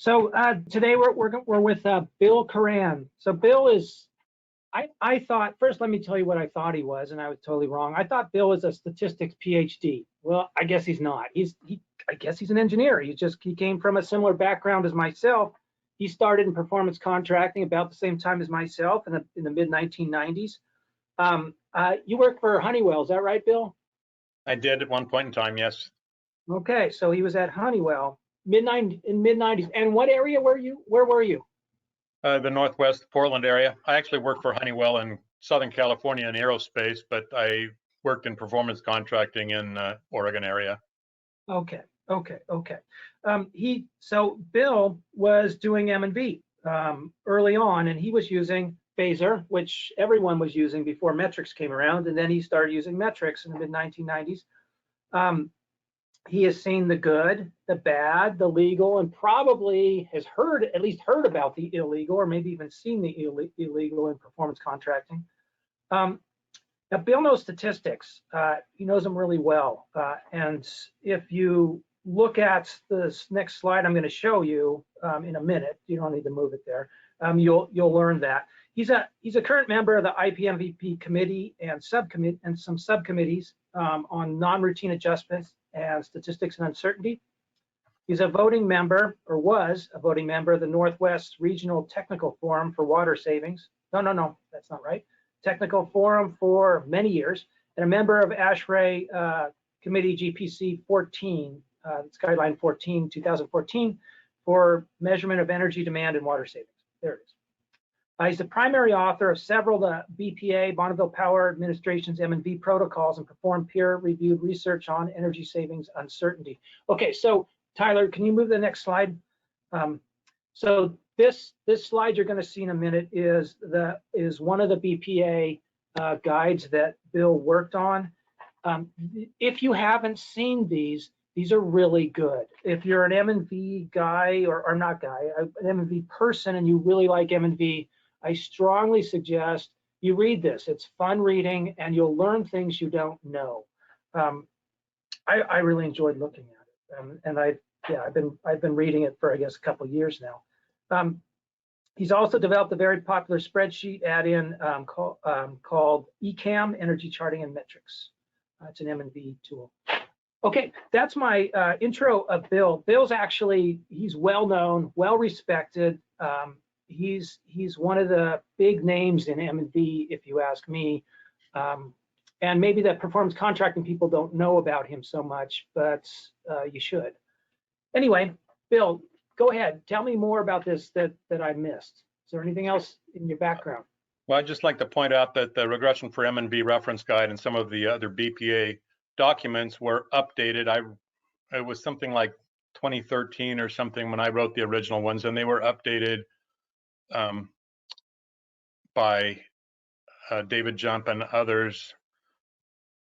So today we're with Bill Koran. So Bill is, I thought, first let me tell you what I thought he was, and I was totally wrong. I thought Bill was a statistics PhD. Well, I guess he's not. I guess he's an engineer. He came from a similar background as myself. He started in performance contracting about the same time as myself in the mid 1990s. You worked for Honeywell, is that right, Bill? I did at one point in time, yes. Okay, so he was at Honeywell in mid 90s. And what area were you? Where were you? The Northwest Portland area. I actually worked for Honeywell in Southern California in aerospace, but I worked in performance contracting in Oregon area. Okay. So Bill was doing M&V early on, and he was using Phaser, which everyone was using before metrics came around, and then he started using metrics in the mid 1990s. He has seen the good, the bad, the legal, and probably has at least heard about the illegal, or maybe even seen the illegal in performance contracting. Now, Bill knows statistics. He knows them really well. And if you look at this next slide I'm going to show you in a minute, you don't need to move it there, you'll learn that. He's a current member of the IPMVP committee and some subcommittees on non-routine adjustments and statistics and uncertainty. He's a voting member, or was a voting member of the Northwest Regional Technical Forum for Water Savings. No, that's not right. Technical Forum for many years, and a member of ASHRAE Committee GPC 14, it's Guideline 14, 2014, for measurement of energy demand and water savings. There it is. He's the primary author of several of the BPA, Bonneville Power Administration's M&V protocols, and performed peer-reviewed research on energy savings uncertainty. Okay, so Tyler, can you move to the next slide? So this slide you're going to see in a minute is one of the BPA guides that Bill worked on. If you haven't seen these are really good. If you're an M&V guy or not guy, an M&V person, and you really like M&V, I strongly suggest you read this. It's fun reading, and you'll learn things you don't know. I really enjoyed looking at it, and I've been reading it for, I guess, a couple of years now. He's also developed a very popular spreadsheet add-in called ECAM, Energy Charting and Metrics. It's an M&V tool. Okay, that's my intro of Bill. Bill's actually, he's well-known, well-respected. He's one of the big names in M&V, if you ask me. And maybe that performance contracting people don't know about him so much, but you should. Anyway, Bill, go ahead. Tell me more about this that I missed. Is there anything else in your background? Well, I'd just like to point out that the regression for M&V reference guide and some of the other BPA documents were updated. It was something like 2013 or something when I wrote the original ones, and they were updated by David Jump and others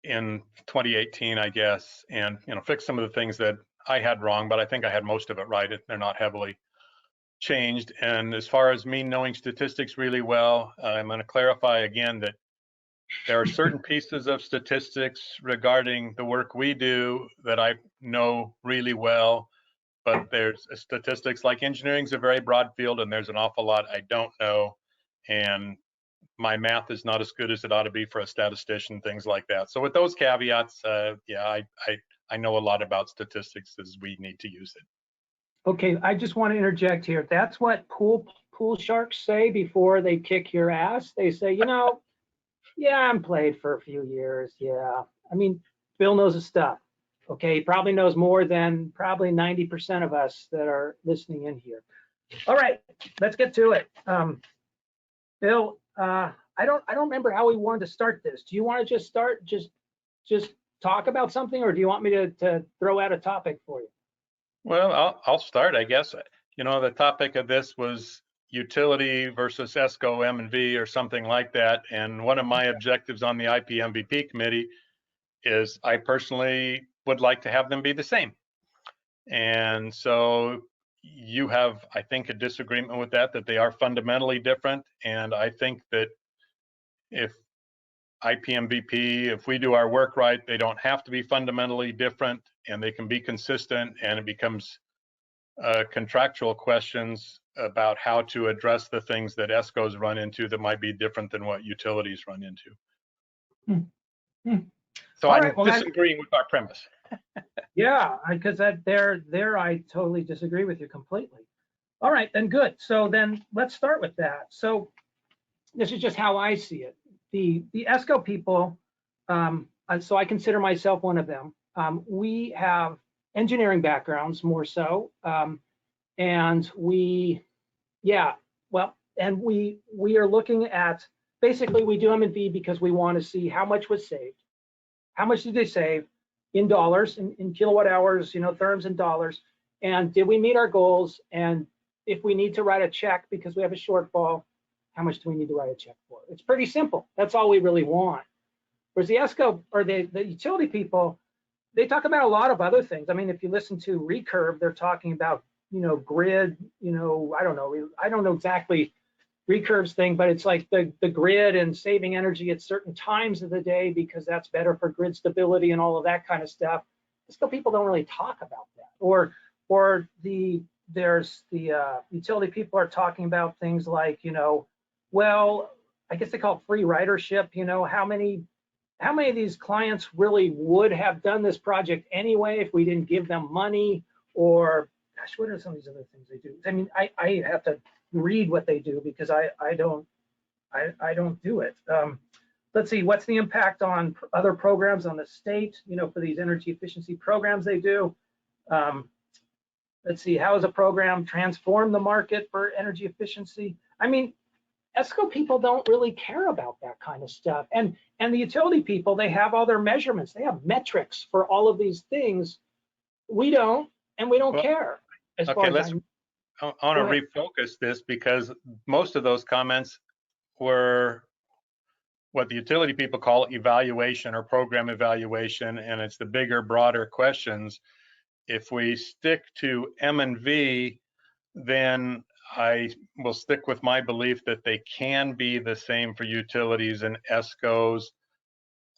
in 2018, I guess, and fixed some of the things that I had wrong, but I think I had most of it right. They're not heavily changed. And as far as me knowing statistics really well, I'm going to clarify again that there are certain pieces of statistics regarding the work we do that I know really well, but there's statistics like engineering is a very broad field, and there's an awful lot I don't know, and my math is not as good as it ought to be for a statistician, things like that. So with those caveats, yeah, I know a lot about statistics as we need to use it. Okay, I just want to interject here. That's what pool sharks say before they kick your ass. They say, yeah, I'm played for a few years. Yeah, I mean, Bill knows his stuff. Okay, he probably knows more than probably 90% of us that are listening in here. All right, let's get to it. Bill, I don't remember how we wanted to start this. Do you want to just start, just talk about something, or do you want me to throw out a topic for you? Well, I'll start, I guess. The topic of this was utility versus ESCO M&V or something like that. And one of my objectives on the IPMVP committee is I personally would like to have them be the same. And so you have, I think, a disagreement with that they are fundamentally different. And I think that if IPMVP, if we do our work right, they don't have to be fundamentally different, and they can be consistent, and it becomes contractual questions about how to address the things that ESCOs run into that might be different than what utilities run into. So All I'm right, well, disagreeing with our premise. yeah, because there I totally disagree with you completely. All right, then good. So then let's start with that. So this is just how I see it. The ESCO people, so I consider myself one of them. We have engineering backgrounds more so, and we are looking at, basically we do M&V because we want to see how much was saved. How much did they save in dollars, in kilowatt hours, therms in dollars, and did we meet our goals? And if we need to write a check because we have a shortfall, how much do we need to write a check for? It's pretty simple. That's all we really want. Whereas the ESCO or the utility people, they talk about a lot of other things. I mean, if you listen to Recurve, they're talking about, grid, I don't know exactly Recurve's thing, but it's like the grid and saving energy at certain times of the day because that's better for grid stability and all of that kind of stuff. Still, people don't really talk about that. Or there's the utility people are talking about things like, well, I guess they call it free ridership. How many of these clients really would have done this project anyway if we didn't give them money? Or, gosh, what are some of these other things they do? I mean, I have to read what they do because I don't do it. Let's see, what's the impact on other programs on the state, for these energy efficiency programs they do? Let's see, how does a program transform the market for energy efficiency? I mean, ESCO people don't really care about that kind of stuff. And the utility people, they have all their measurements. They have metrics for all of these things. We don't, and we don't care. As okay, far as I want to refocus this because most of those comments were what the utility people call evaluation or program evaluation, and it's the bigger, broader questions. If we stick to M&V, then I will stick with my belief that they can be the same for utilities and ESCOs.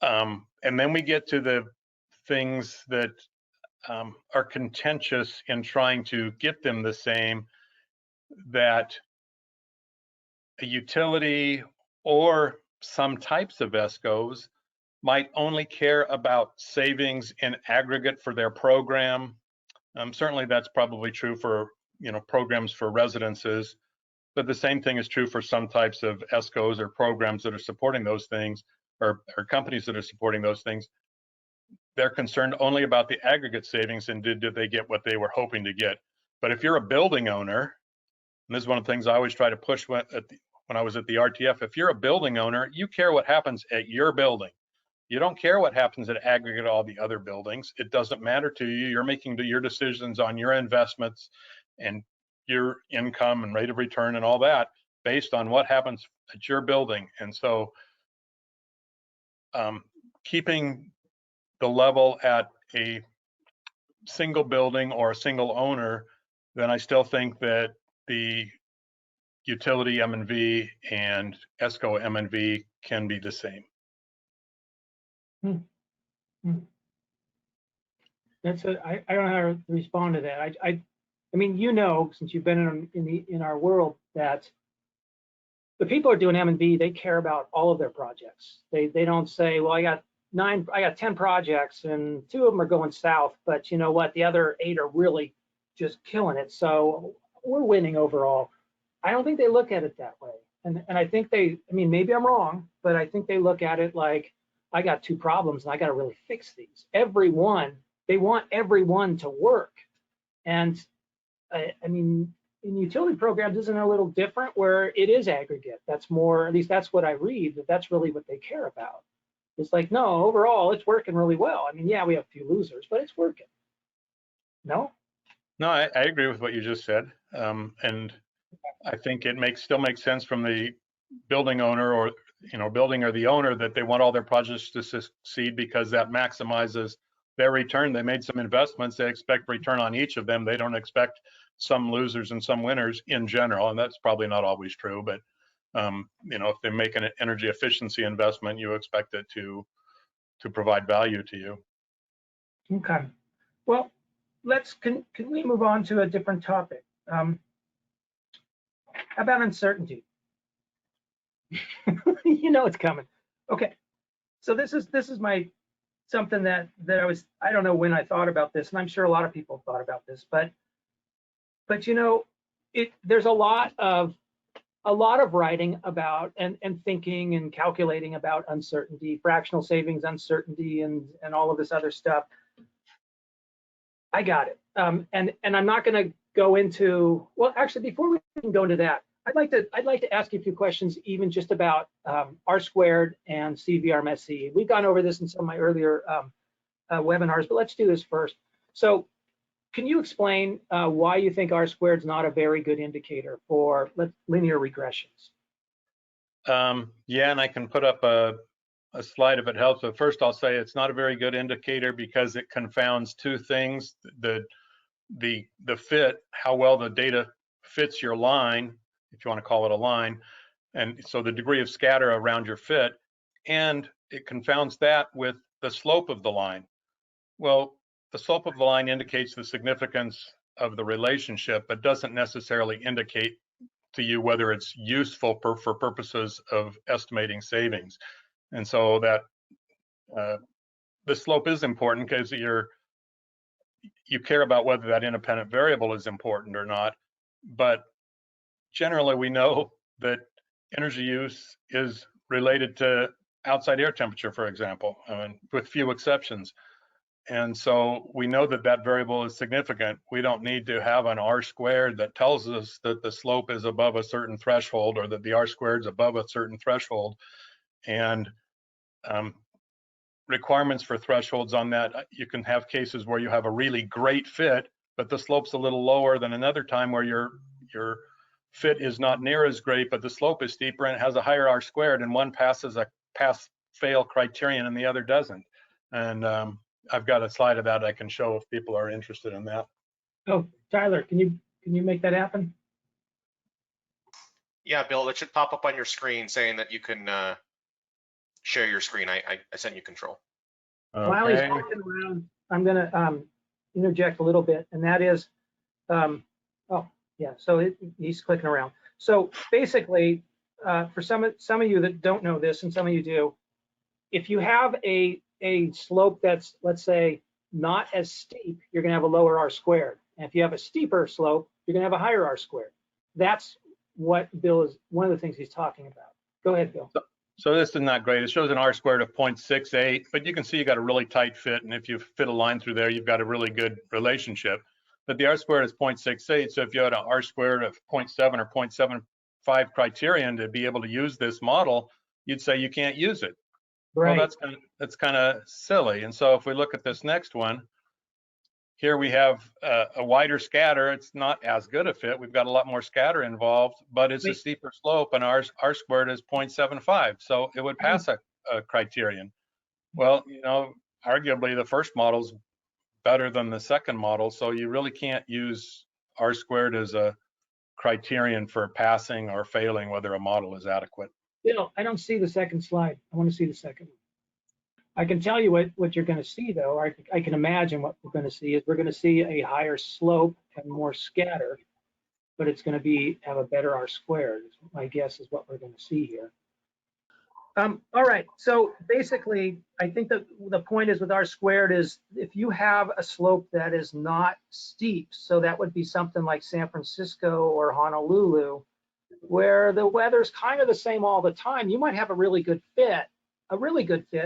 And then we get to the things that are contentious in trying to get them the same, that a utility or some types of ESCOs might only care about savings in aggregate for their program. Certainly that's probably true for programs for residences, but the same thing is true for some types of ESCOs or programs that are supporting those things, or companies that are supporting those things. They're concerned only about the aggregate savings and did they get what they were hoping to get. But if you're a building owner, and this is one of the things I always try to push when I was at the RTF, if you're a building owner, you care what happens at your building. You don't care what happens at aggregate all the other buildings. It doesn't matter to you. You're making your decisions on your investments and your income and rate of return and all that based on what happens at your building. And so keeping the level at a single building or a single owner, then I still think that the utility M&V and ESCO M&V can be the same. I don't know how to respond to that. I mean, since you've been in our world, that the people who are doing M&V, they care about all of their projects. They don't say, well, I got 10 projects and 2 of them are going south, but you know what? The other 8 are really just killing it. So we're winning overall. I don't think they look at it that way. And I think maybe I'm wrong, but I think they look at it like, I got 2 problems and I got to really fix these. They want everyone to work. And I mean, in utility programs, isn't it a little different where it is aggregate? That's more, at least that's what I read, that's really what they care about. It's like, no, overall, it's working really well. I mean, yeah, we have a few losers, but it's working. No? No, I agree with what you just said. And I think it still makes sense from the building owner or, building or the owner that they want all their projects to succeed because that maximizes their return. They made some investments. They expect return on each of them. They don't expect some losers and some winners in general. And that's probably not always true, but if they make an energy efficiency investment, you expect it to provide value to you. Okay. Well, can we move on to a different topic? How about uncertainty? You know it's coming. Okay, so this is my something that I don't know when I thought about this, and I'm sure a lot of people thought about this, but you know, there's a lot of writing about and thinking and calculating about uncertainty, fractional savings uncertainty, and all of this other stuff. I got it. And I'm not going to go into, well, actually, before we can go into that, I'd like to ask you a few questions, even just about R squared and CVRMSE. We've gone over this in some of my earlier webinars, but let's do this first. So, can you explain why you think R squared is not a very good indicator for linear regressions? Yeah, and I can put up a slide if it helps. But first, I'll say it's not a very good indicator because it confounds two things: the fit, how well the data fits your line, if you want to call it a line, and so the degree of scatter around your fit, and it confounds that with the slope of the line. Well, the slope of the line indicates the significance of the relationship, but doesn't necessarily indicate to you whether it's useful for purposes of estimating savings. And so that the slope is important because you care about whether that independent variable is important or not. But generally, we know that energy use is related to outside air temperature, for example, with few exceptions. And so we know that that variable is significant. We don't need to have an R squared that tells us that the slope is above a certain threshold or that the R squared is above a certain threshold. And requirements for thresholds on that, you can have cases where you have a really great fit, but the slope's a little lower than another time where your fit is not near as great, but the slope is steeper and it has a higher R squared, and one passes a pass-fail criterion and the other doesn't. And I've got a slide of that I can show if people are interested in that. Oh, Tyler, can you make that happen? Yeah, Bill, it should pop up on your screen saying that you can share your screen. I sent you control. Okay. While he's walking around, I'm going to interject a little bit, and that is, oh, yeah, so he's clicking around. So basically, for some of you that don't know this, and some of you do, if you have a slope that's, let's say, not as steep, you're going to have a lower R squared. And if you have a steeper slope, you're going to have a higher R squared. That's what Bill is, one of the things he's talking about. Go ahead, Bill. So this is not great. It shows an R squared of 0.68, but you can see you got a really tight fit. And if you fit a line through there, you've got a really good relationship. But the R squared is 0.68. So if you had an R squared of 0.7 or 0.75 criterion to be able to use this model, you'd say you can't use it. Right. Well, that's kind of silly. And so if we look at this next one, here we have a wider scatter. It's not as good a fit. We've got a lot more scatter involved, but it's a steeper slope, and R squared is 0.75. So it would pass a criterion. Well, you know, arguably the first model's better than the second model, so you really can't use R squared as a criterion for passing or failing whether a model is adequate. Bill, I don't see the second slide. I want to see the second one. I can tell you what you're going to see, though. I can imagine what we're going to see is we're going to see a higher slope and more scatter, but it's going to have a better R squared. My guess is what we're going to see here. All right. So basically, I think that the point is with R squared is if you have a slope that is not steep, so that would be something like San Francisco or Honolulu, where the weather's kind of the same all the time, you might have a really good fit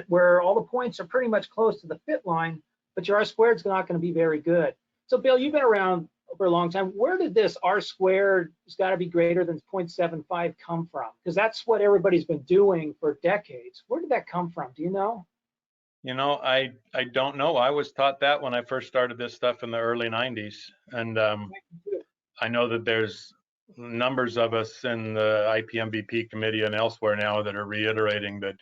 where all the points are pretty much close to the fit line, but your R squared is not going to be very good. So Bill, you've been around for a long time. Where did this R squared has got to be greater than 0.75 come from? Because that's what everybody's been doing for decades. Where did that come from? Do you know? You know, I don't know. I was taught that when I first started this stuff in the early 90s. And I know that there's numbers of us in the IPMVP committee and elsewhere now that are reiterating that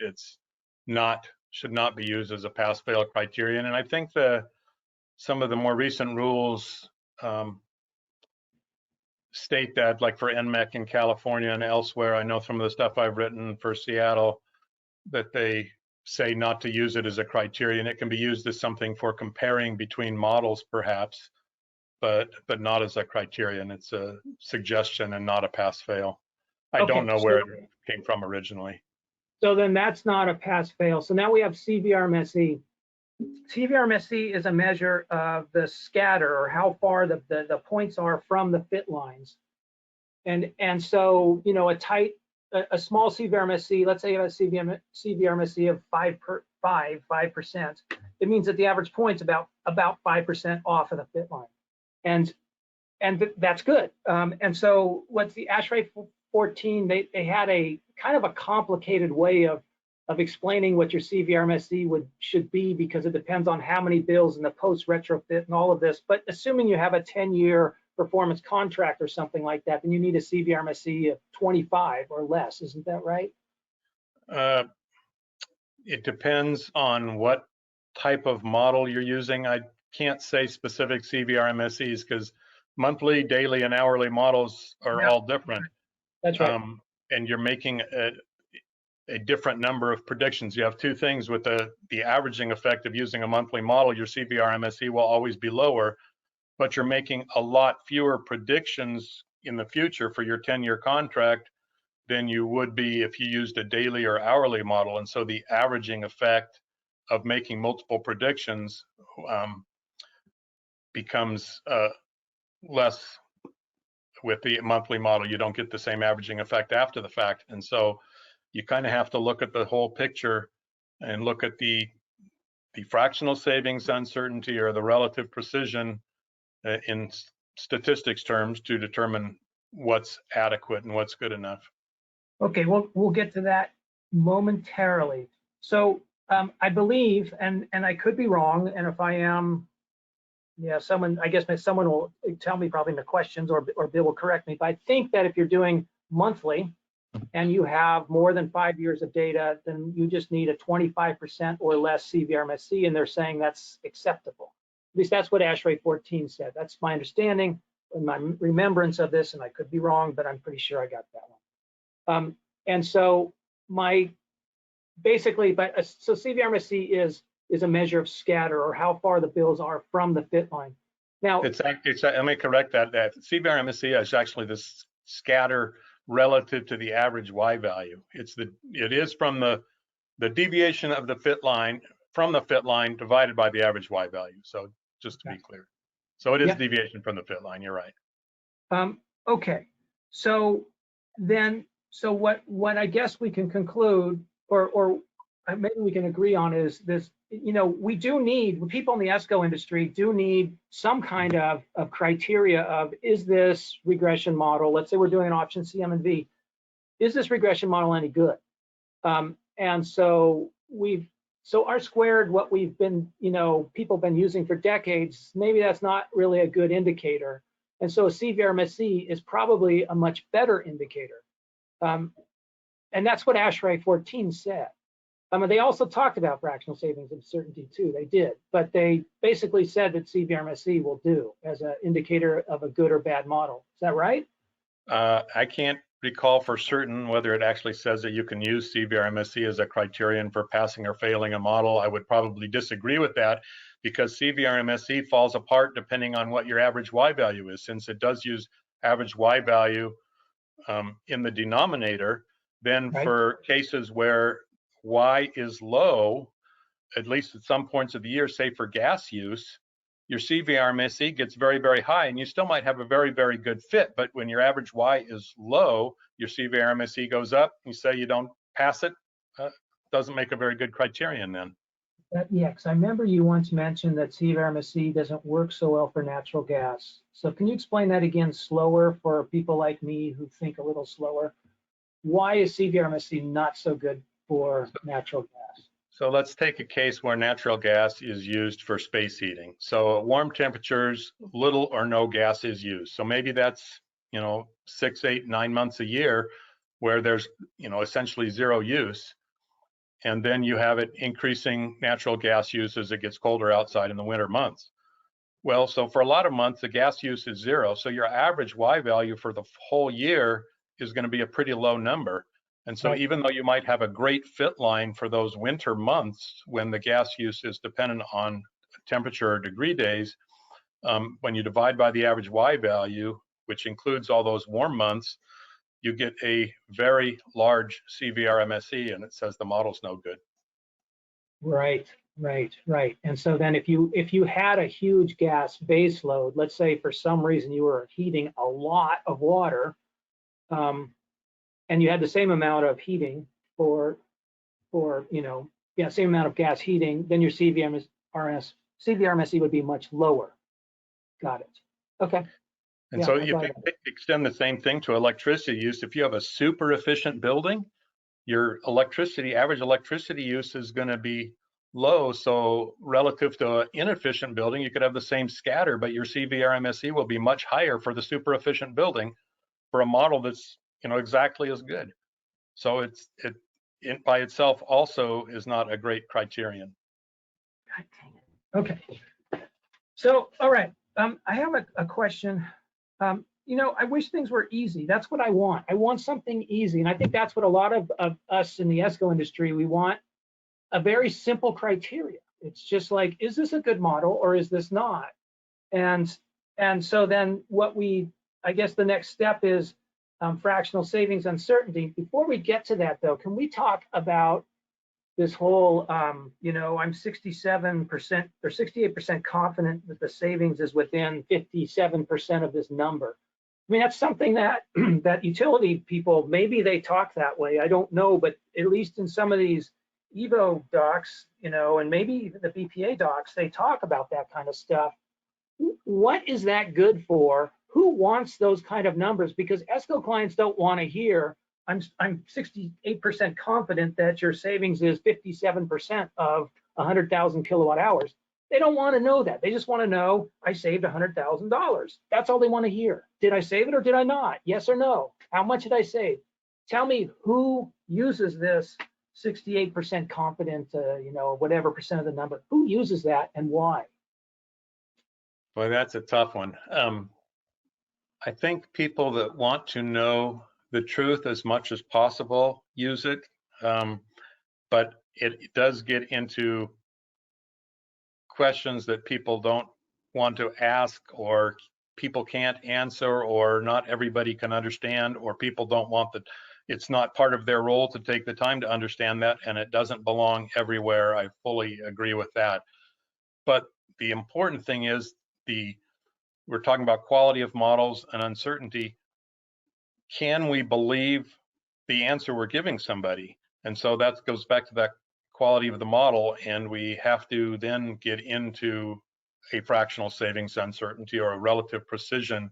should not be used as a pass-fail criterion. And I think some of the more recent rules state that, like for NMEC in California and elsewhere, I know some of the stuff I've written for Seattle, that they say not to use it as a criterion. It can be used as something for comparing between models, perhaps. but not as a criterion. It's a suggestion and not a pass-fail. I Okay, don't know so- where it came from originally. So then that's not a pass-fail. So now we have CVRMSE. CVRMSE is a measure of the scatter, or how far the points are from the fit lines. And so, you know, a small CVRMSE, let's say you have a CVRMSE of 5%, it means that the average point's about 5% off of the fit line. And that's good. And so what's the ASHRAE 14, they had a kind of a complicated way of explaining what your CVRMSE should be, because it depends on how many bills in the post retrofit and all of this. But assuming you have a 10-year performance contract or something like that, then you need a CVRMSE of 25 or less. Isn't that right? It depends on what type of model you're using. I can't say specific CVRMSEs because monthly, daily, and hourly models are all different. That's right. And you're making a different number of predictions. You have two things with the averaging effect of using a monthly model. Your CVRMSE will always be lower, but you're making a lot fewer predictions in the future for your 10-year contract than you would be if you used a daily or hourly model. And so the averaging effect of making multiple predictions becomes less. With the monthly model, you don't get the same averaging effect after the fact. And so you kind of have to look at the whole picture and look at the fractional savings uncertainty or the relative precision in statistics terms to determine what's adequate and what's good enough. Okay, we'll get to that momentarily. So I believe, and I could be wrong, and if I am, yeah, I guess someone will tell me probably in the questions, or Bill will correct me, but I think that if you're doing monthly and you have more than 5 years of data, then you just need a 25% or less CVRMSE, and they're saying that's acceptable. At least that's what ASHRAE 14 said. That's my understanding and my remembrance of this, and I could be wrong, but I'm pretty sure I got that one. And so so CVRMSE is a measure of scatter, or how far the bills are from the fit line. Now, let me correct that. That CVRMSE is actually the scatter relative to the average Y value. It is from the deviation of the fit line from the fit line divided by the average Y value. So just to be clear, so it is deviation from the fit line. You're right. Okay. So what I guess we can conclude, or maybe we can agree on, is this. You know, people in the ESCO industry do need some kind of criteria of, is this regression model, let's say we're doing an option CM&V, is this regression model any good? And so R squared, what we've been, people been using for decades, maybe that's not really a good indicator. And so a CVRMSE is probably a much better indicator. And that's what ASHRAE 14 said. They also talked about fractional savings uncertainty too. They did, but they basically said that CVRMSE will do as an indicator of a good or bad model. Is that right? I can't recall for certain whether it actually says that you can use CVRMSE as a criterion for passing or failing a model. I would probably disagree with that, because CVRMSE falls apart depending on what your average Y value is. Since it does use average Y value in the denominator, then for cases where Y is low, at least at some points of the year, say for gas use, your CVRMSE gets very, very high, and you still might have a very, very good fit. But when your average Y is low, your CVRMSE goes up. You say you don't pass it, doesn't make a very good criterion then. Yeah, because I remember you once mentioned that CVRMSE doesn't work so well for natural gas. So can you explain that again slower for people like me who think a little slower? Why is CVRMSE not so good for natural gas? So let's take a case where natural gas is used for space heating. So at warm temperatures, little or no gas is used. So maybe that's, 6, 8, 9 months a year where there's, essentially zero use. And then you have it increasing natural gas use as it gets colder outside in the winter months. Well, so for a lot of months, the gas use is zero. So your average Y value for the whole year is going to be a pretty low number. And so even though you might have a great fit line for those winter months when the gas use is dependent on temperature or degree days, when you divide by the average Y value, which includes all those warm months, you get a very large CVR-MSE, and it says the model's no good. Right. And so then if you had a huge gas base load, let's say for some reason you were heating a lot of water, and you had the same amount of heating for same amount of gas heating, then your CVR-MSE would be much lower. Got it. Okay. And so if you extend the same thing to electricity use, if you have a super efficient building, your average electricity use is going to be low. So relative to an inefficient building, you could have the same scatter, but your CVR-MSE will be much higher for the super efficient building for a model that's exactly as good. So it by itself also is not a great criterion. God dang it. Okay. So all right, I have a question. I wish things were easy. That's what I want. I want something easy. And I think that's what a lot of us in the ESCO industry, we want a very simple criteria. It's just like, is this a good model or is this not? And so then I guess the next step is fractional savings uncertainty. Before we get to that though, can we talk about this whole, I'm 67% or 68% confident that the savings is within 57% of this number. I mean, that's something that that utility people, maybe they talk that way. I don't know, but at least in some of these Evo docs, and maybe even the BPA docs, they talk about that kind of stuff. What is that good for? Who wants those kind of numbers? Because ESCO clients don't want to hear, I'm 68% confident that your savings is 57% of 100,000 kilowatt hours. They don't want to know that. They just want to know I saved $100,000. That's all they want to hear. Did I save it or did I not? Yes or no? How much did I save? Tell me who uses this 68% confident, whatever percent of the number. Who uses that and why? Boy, that's a tough one. I think people that want to know the truth as much as possible use it, but it does get into questions that people don't want to ask, or people can't answer, or not everybody can understand, or people don't want that. It's not part of their role to take the time to understand that, and it doesn't belong everywhere. I fully agree with that. But the important thing is we're talking about quality of models and uncertainty. Can we believe the answer we're giving somebody? And so that goes back to that quality of the model, and we have to then get into a fractional savings uncertainty or a relative precision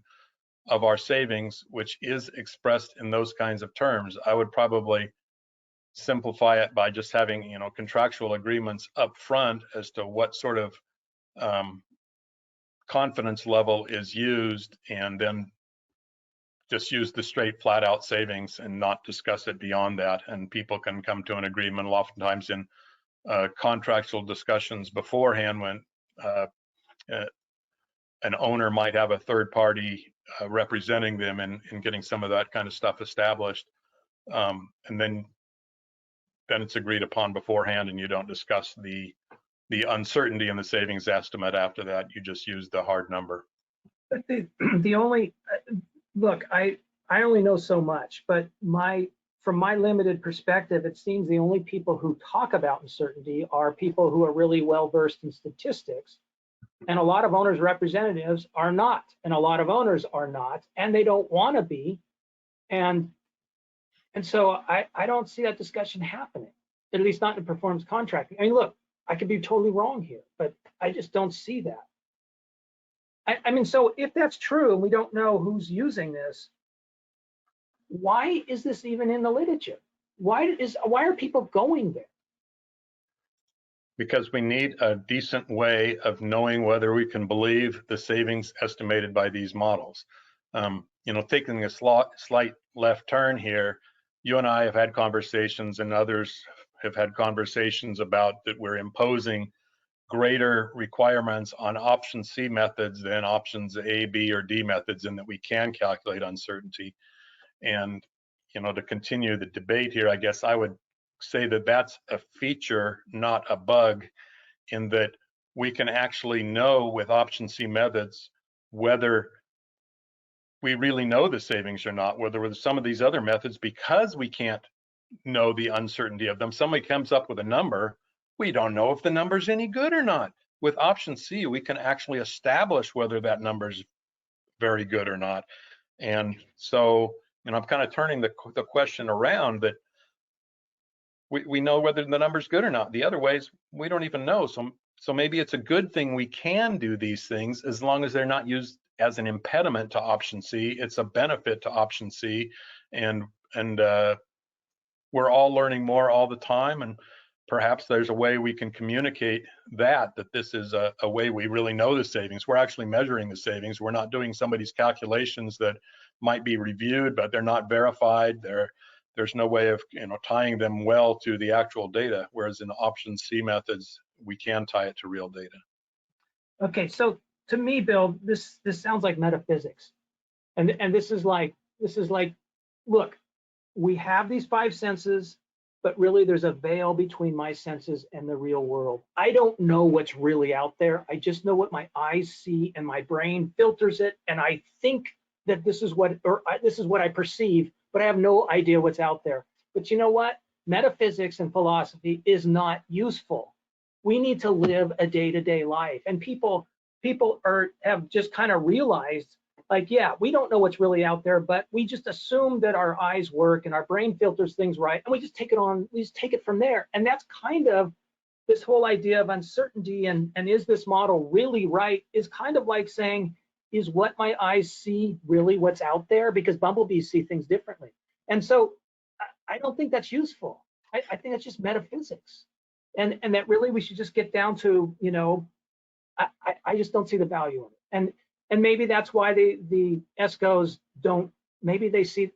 of our savings, which is expressed in those kinds of terms. I would probably simplify it by just having contractual agreements up front as to what sort of confidence level is used, and then just use the straight flat out savings and not discuss it beyond that, and people can come to an agreement. Oftentimes in contractual discussions beforehand, when an owner might have a third party representing them and getting some of that kind of stuff established, and then it's agreed upon beforehand, and you don't discuss the uncertainty in the savings estimate after that. You just use the hard number. But the only look, I only know so much, but from my limited perspective, it seems the only people who talk about uncertainty are people who are really well versed in statistics. And a lot of owners' representatives are not, and a lot of owners are not, and they don't want to be. And so I don't see that discussion happening, at least not in performance contracting. I mean, look, I could be totally wrong here, but I just don't see that. I mean, so if that's true and we don't know who's using this, why is this even in the literature? Why are people going there? Because we need a decent way of knowing whether we can believe the savings estimated by these models. Taking a slight left turn here, you and I have had conversations, and others have had conversations about that we're imposing greater requirements on option C methods than options A, B, or D methods, and that we can calculate uncertainty. And to continue the debate here, I guess I would say that that's a feature, not a bug, in that we can actually know with option C methods whether we really know the savings or not, whether with some of these other methods, because we can't know the uncertainty of them, somebody comes up with a number, we don't know if the number's any good or not. With option C, we can actually establish whether that number's very good or not. And so, I'm kind of turning the question around, that we know whether the number's good or not. The other ways, we don't even know. So maybe it's a good thing we can do these things as long as they're not used as an impediment to option C. It's a benefit to option C, and we're all learning more all the time, and perhaps there's a way we can communicate that this is a way we really know the savings. We're actually measuring the savings. We're not doing somebody's calculations that might be reviewed, but they're not verified. There's no way of tying them well to the actual data, whereas in option C methods, we can tie it to real data. Okay, so to me, Bill, this sounds like metaphysics, and this is like, look, we have these 5 senses, but really there's a veil between my senses and the real world. I don't know what's really out there. I just know what my eyes see, and my brain filters it, and I think that this is what I perceive, but I have no idea what's out there. But you know what? Metaphysics and philosophy is not useful. We need to live a day-to-day life, and people have just kind of realized, like, yeah, we don't know what's really out there, but we just assume that our eyes work and our brain filters things right, and we just take it from there. And that's kind of this whole idea of uncertainty and is this model really right, is kind of like saying, is what my eyes see really what's out there? Because bumblebees see things differently. And so I don't think that's useful. I think that's just metaphysics. And that really we should just get down to, I just don't see the value of it. And maybe that's why the ESCOs don't, maybe they see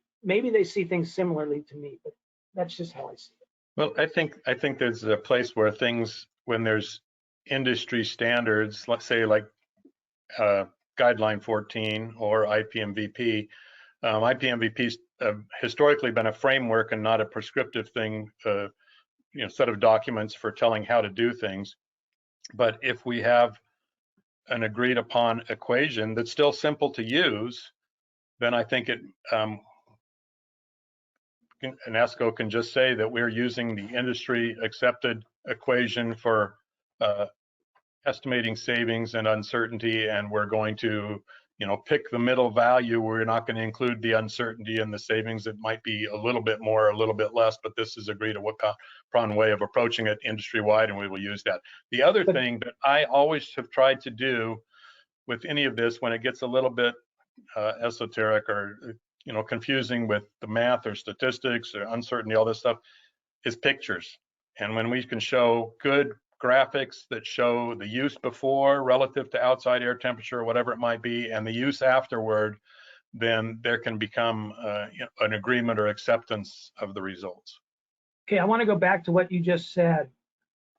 things similarly to me, but that's just how I see it. Well, I think there's a place where things, when there's industry standards, let's say like Guideline 14 or IPMVP. IPMVP's historically been a framework and not a prescriptive thing, set of documents for telling how to do things. But if we have an agreed upon equation that's still simple to use, then I think an ESCO can just say that we're using the industry accepted equation for estimating savings and uncertainty, and we're going to pick the middle value. We're not going to include the uncertainty and the savings. It might be a little bit more, a little bit less, but this is agreed upon way of approaching it industry-wide, and we will use that. The other thing that I always have tried to do with any of this, when it gets a little bit esoteric or confusing with the math or statistics or uncertainty, all this stuff, is pictures. And when we can show good graphics that show the use before relative to outside air temperature, whatever it might be, and the use afterward, then there can become an agreement or acceptance of the results. Okay, I want to go back to what you just said.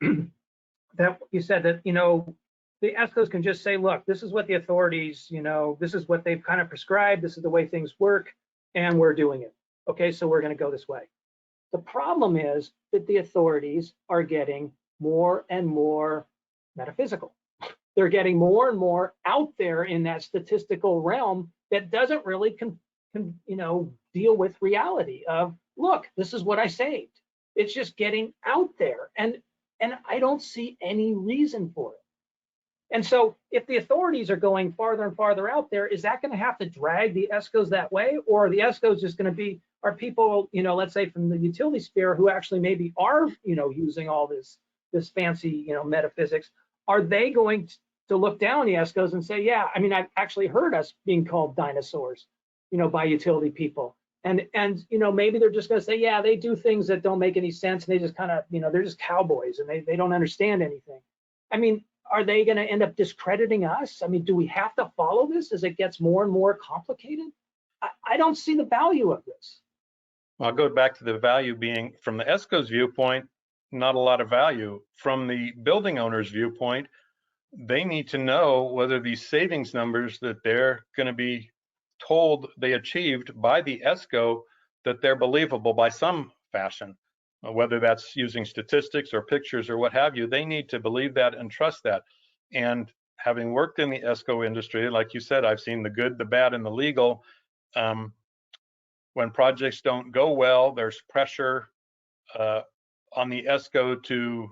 That you said that the ESCOs can just say, look, this is what the authorities, this is what they've kind of prescribed, this is the way things work, and we're doing it. Okay, so we're going to go this way. The problem is that the authorities are getting more and more metaphysical. They're getting more and more out there in that statistical realm that doesn't really deal with reality of, look, this is what I saved. It's just getting out there, and I don't see any reason for it. And so if the authorities are going farther and farther out there, is that going to have to drag the ESCOs that way? Or are the ESCOs just going to be, are people, let's say from the utility sphere who actually maybe are, using all this fancy, metaphysics, are they going to look down on the ESCOs and say, yeah, I mean, I've actually heard us being called dinosaurs, by utility people. And maybe they're just going to say, yeah, they do things that don't make any sense. And they just kind of, they're just cowboys and they don't understand anything. I mean, are they going to end up discrediting us? I mean, do we have to follow this as it gets more and more complicated? I don't see the value of this. Well, I'll go back to the value being, from the ESCO's viewpoint, not a lot of value. From the building owner's viewpoint, they need to know whether these savings numbers that they're going to be told they achieved by the ESCO, that they're believable by some fashion. Whether that's using statistics or pictures or what have you, they need to believe that and trust that. And having worked in the ESCO industry, like you said, I've seen the good, the bad, and the legal. When projects don't go well, there's pressure on the ESCO to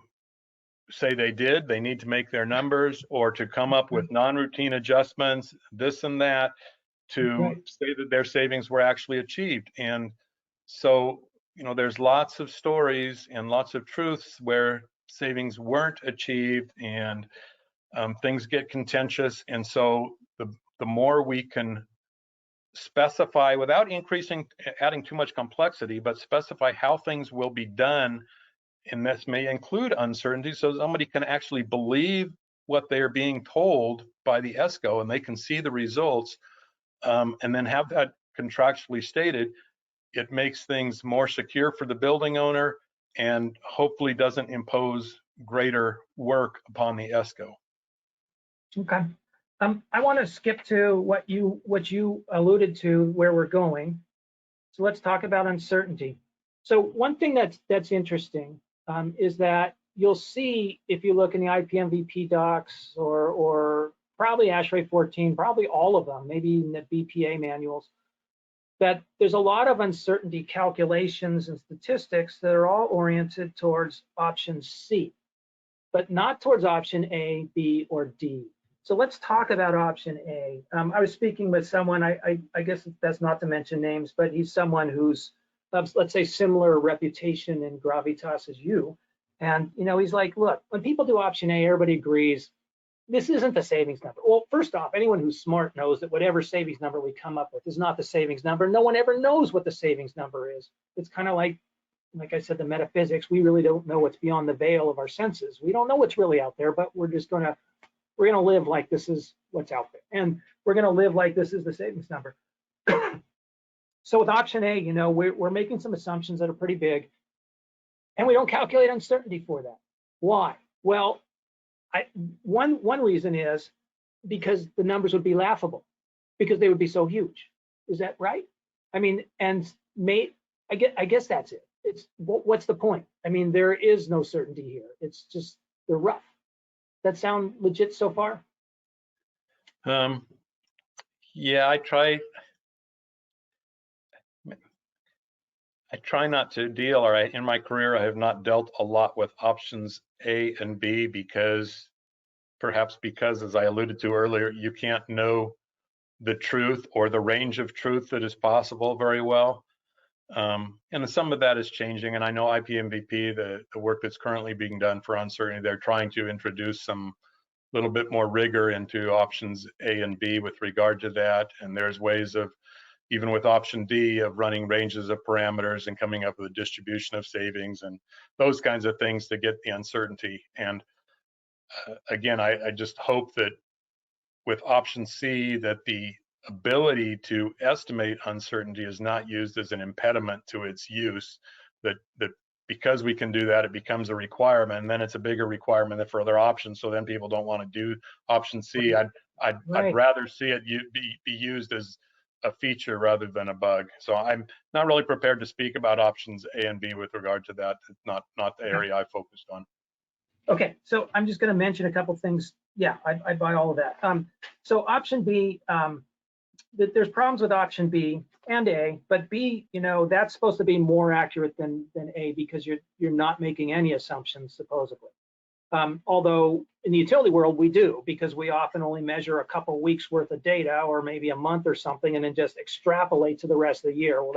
say they need to make their numbers, or to come up with non-routine adjustments, this and that, to say that their savings were actually achieved. And so, you know, there's lots of stories and lots of truths where savings weren't achieved, and things get contentious. And so the more we can specify, without adding too much complexity, but specify how things will be done, and this may include uncertainty, so somebody can actually believe what they're being told by the ESCO and they can see the results, and then have that contractually stated, it makes things more secure for the building owner and hopefully doesn't impose greater work upon the ESCO. Okay. I want to skip to what you alluded to, where we're going. So let's talk about uncertainty. So one thing that's interesting is that you'll see, if you look in the IPMVP docs, or probably ASHRAE 14, probably all of them, maybe even the BPA manuals, that there's a lot of uncertainty calculations and statistics that are all oriented towards option C, but not towards option A, B, or D. So let's talk about option A. I was speaking with someone, I guess that's not to mention names, but he's someone who's, let's say, similar reputation and gravitas as you. And, you know, he's like, look, when people do option A, everybody agrees, this isn't the savings number. Well, first off, anyone who's smart knows that whatever savings number we come up with is not the savings number. No one ever knows what the savings number is. It's kind of like I said, the metaphysics, we really don't know what's beyond the veil of our senses. We don't know what's really out there, but we're gonna live like this is what's out there. And we're gonna live like this is the savings number. So with option A, you know, we're making some assumptions that are pretty big, and we don't calculate uncertainty for that. Why? Well, one reason is because the numbers would be laughable, because they would be so huge. Is that right? I mean, and I guess that's it. It's what's the point? I mean, there is no certainty here. It's just they're rough. That sound legit so far? Yeah, I try not to deal, or in my career, I have not dealt a lot with options A and B, perhaps because, as I alluded to earlier, you can't know the truth or the range of truth that is possible very well. And some of that is changing. And I know IPMVP, the work that's currently being done for uncertainty, they're trying to introduce some little bit more rigor into options A and B with regard to that. And there's ways of, even with option D, of running ranges of parameters and coming up with a distribution of savings and those kinds of things to get the uncertainty. And again, I just hope that with option C, that the ability to estimate uncertainty is not used as an impediment to its use, that because we can do that, it becomes a requirement, and then it's a bigger requirement than for other options. So then people don't want to do option C. I'd rather see it be used as a feature rather than a bug. So I'm not really prepared to speak about options A and B with regard to that. It's not the area I focused on. Okay, so I'm just going to mention a couple things. Yeah, I buy all of that. So option B, there's problems with option B and A, but B, you know, that's supposed to be more accurate than A, because you're not making any assumptions, supposedly. Although in the utility world we do, because we often only measure a couple weeks worth of data, or maybe a month or something, and then just extrapolate to the rest of the year. Well,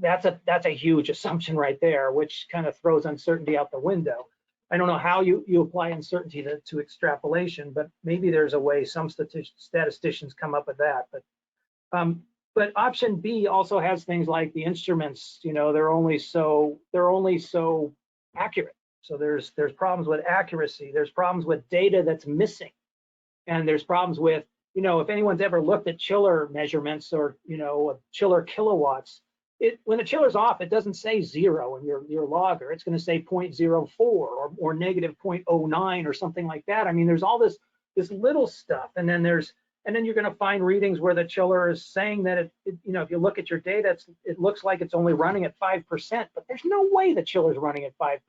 that's a huge assumption right there, which kind of throws uncertainty out the window. I don't know how you apply uncertainty to extrapolation, but maybe there's a way. Some statisticians come up with that. But option B also has things like the instruments. You know, they're only so accurate. So there's problems with accuracy. There's problems with data that's missing, and there's problems with, you know, if anyone's ever looked at chiller measurements, or, you know, chiller kilowatts. When the chiller's off, it doesn't say 0 in your logger. It's going to say 0.04 or negative 0.09 or something like that. I mean, there's all this little stuff, and then you're going to find readings where the chiller is saying that you know, if you look at your data, it looks like it's only running at 5%, but there's no way the chiller's running at 5%.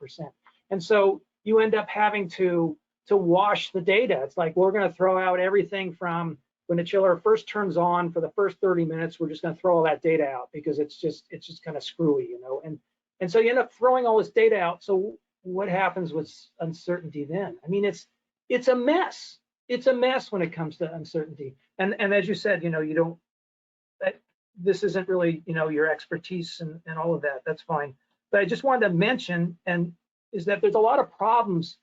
And so you end up having to wash the data. It's like we're going to throw out everything from when the chiller first turns on for the first 30 minutes. We're just going to throw all that data out because it's just kind of screwy, you know. And so you end up throwing all this data out. So what happens with uncertainty then? I mean, it's a mess. It's a mess when it comes to uncertainty. And as you said, you know, you don't. This isn't really, you know, your expertise and all of that. That's fine. But I just wanted to mention is that there's a lot of problems.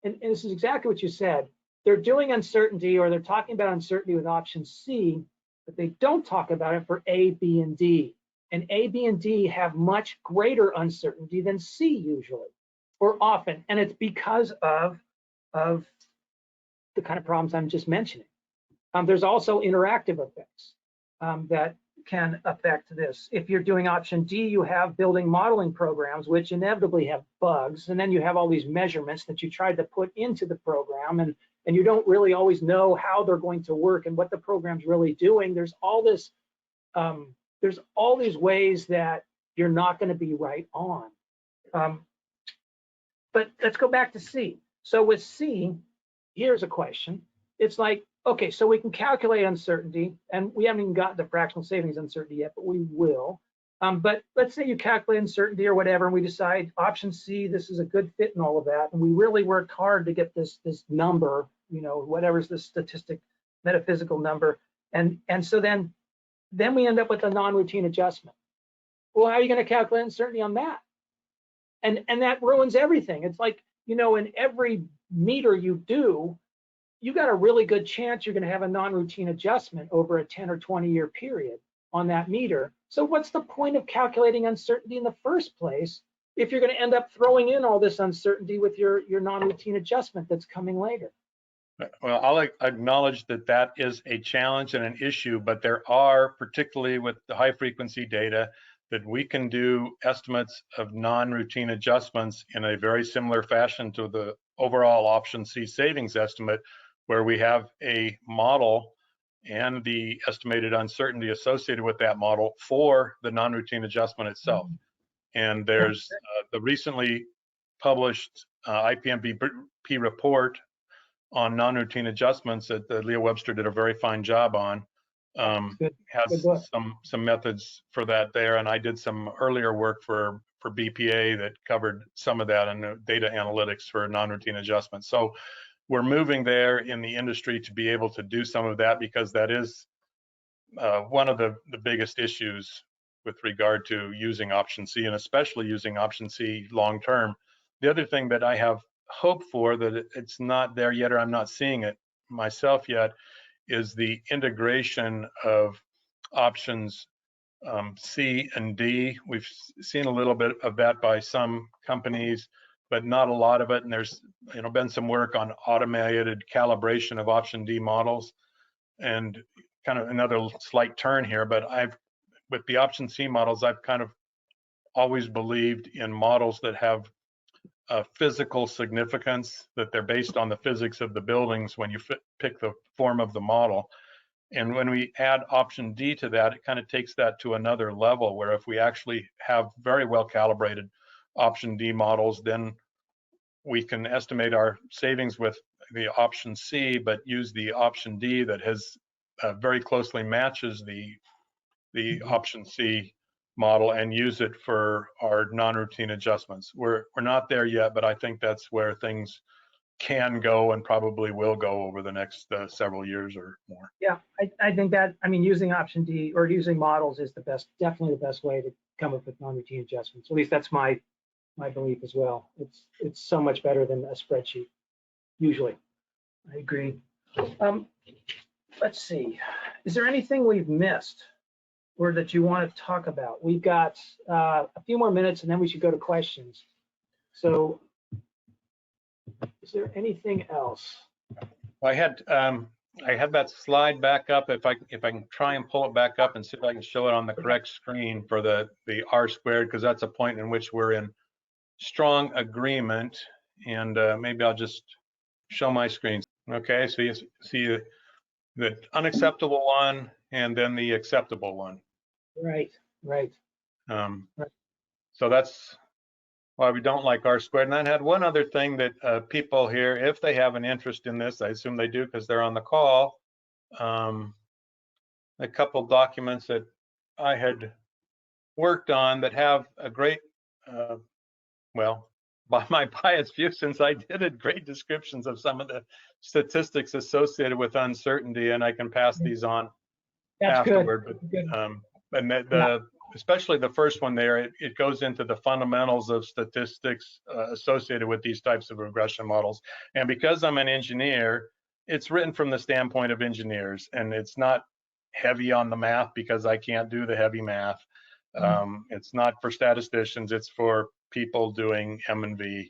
And this is exactly what you said. They're doing uncertainty, or they're talking about uncertainty with option C, but they don't talk about it for A, B, and D. And A, B, and D have much greater uncertainty than C usually, or often. And it's because of the kind of problems I'm just mentioning. There's also interactive effects that can affect this. If you're doing option D, you have building modeling programs, which inevitably have bugs. And then you have all these measurements that you tried to put into the program, and you don't really always know how they're going to work and what the program's really doing. There's all this, there's all these ways that you're not going to be right on. But let's go back to C. So with C, here's a question. It's like, okay, so we can calculate uncertainty, and we haven't even got the fractional savings uncertainty yet, but we will. But let's say you calculate uncertainty or whatever, and we decide option C, this is a good fit and all of that, and we really worked hard to get this number, you know, whatever's the statistic, metaphysical number, and so then we end up with a non-routine adjustment. Well, how are you going to calculate uncertainty on that? And that ruins everything. It's like, you know, in every meter you do, you got a really good chance you're going to have a non-routine adjustment over a 10 or 20 year period on that meter. So what's the point of calculating uncertainty in the first place if you're going to end up throwing in all this uncertainty with your non-routine adjustment that's coming later? Well, I'll acknowledge that that is a challenge and an issue, but there are, particularly with the high frequency data, that we can do estimates of non-routine adjustments in a very similar fashion to the overall option C savings estimate, where we have a model and the estimated uncertainty associated with that model for the non-routine adjustment itself. And there's the recently published IPMVP report on non-routine adjustments that Leah Webster did a very fine job on. Has some methods for that there, and I did some earlier work for BPA that covered some of that and data analytics for non-routine adjustments. So we're moving there in the industry to be able to do some of that, because that is one of the biggest issues with regard to using option C, and especially using option C long term. The other thing that I have hope for, that it's not there yet, or I'm not seeing it myself yet, is the integration of options C and D. We've seen a little bit of that by some companies, but not a lot of it. And there's, you know, been some work on automated calibration of option D models. And kind of another slight turn here, but with the option C models, I've kind of always believed in models that have physical significance, that they're based on the physics of the buildings when you pick the form of the model. And when we add option D to that, it kind of takes that to another level, where if we actually have very well calibrated option D models, then we can estimate our savings with the option C, but use the option D that has very closely matches the option C model, and use it for our non-routine adjustments. We're not there yet, but I think that's where things can go and probably will go over the next several years or more. Yeah, I think that, I mean, using option D or using models is the best, definitely the best way to come up with non-routine adjustments. At least that's my belief as well. It's so much better than a spreadsheet, usually. I agree. Let's see. Is there anything we've missed or that you want to talk about? We've got a few more minutes, and then we should go to questions. So is there anything else? I had that slide back up. If I can try and pull it back up and see if I can show it on the correct screen for the R squared, because that's a point in which we're in strong agreement. And maybe I'll just show my screen. Okay, so you see the unacceptable one and then the acceptable one. Right. So that's why we don't like R squared. And I had one other thing that people here, if they have an interest in this, I assume they do because they're on the call, a couple documents that I had worked on that have a great, well, by my biased view, since I did it, great descriptions of some of the statistics associated with uncertainty, and I can pass these on afterward. Good. But and especially the first one there, it goes into the fundamentals of statistics associated with these types of regression models. And because I'm an engineer, it's written from the standpoint of engineers, and it's not heavy on the math because I can't do the heavy math. It's not for statisticians, it's for people doing M&V.